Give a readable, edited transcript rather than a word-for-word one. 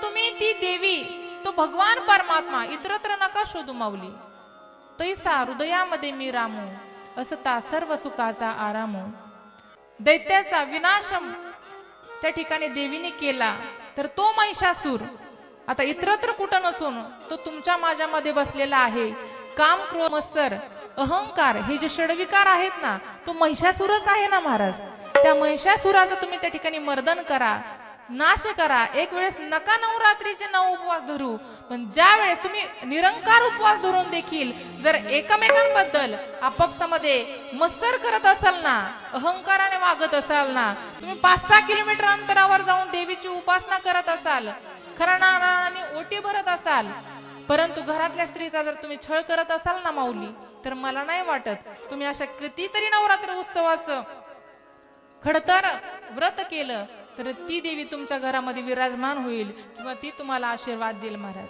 तुम्ही ती देवी, तो भगवान परमात्मा इतरत्र नका शोधू माऊली. तैसा हृदयामध्ये मी रामू, असता सर्व सुखाचा आरामो. दैत्याचा विनाशम त्या ठिकाणी देवीने केला, तर तो महिषासूर आता इतरत्र कुठं नसून तो तुमच्या माझ्यामध्ये बसलेला आहे. काम, क्रोध, मत्सर, अहंकार हे जे षडविकार आहेत ना, तो महिषासूरच आहे ना महाराज. त्या महिषासुराचं तुम्ही त्या ठिकाणी मर्दन करा, नाश करा. एक वेळेस नका नवरात्रीचे 9 उपवास धरू, पण ज्या वेळेस तुम्ही निरंकार उपवास धरून देखील जर एकमेकांबद्दल आपापसामध्ये मत्सर करत असाल ना, अहंकाराने वागत असाल ना, तुम्ही 5-6 किलोमीटर अंतरावर जाऊन देवीची उपासना करत असाल, खरणाने ओटी भरत असाल, परंतु घरातल्या स्त्रीचा जर तुम्ही छळ करत असाल ना माऊली, तर मला नाही वाटत तुम्ही अशा कितीतरी नवरात्र उत्सवाचं खडतर व्रत केलं तर ती देवी तुमच्या घरामध्ये विराजमान होईल किंवा ती तुम्हाला आशीर्वाद देईल महाराज.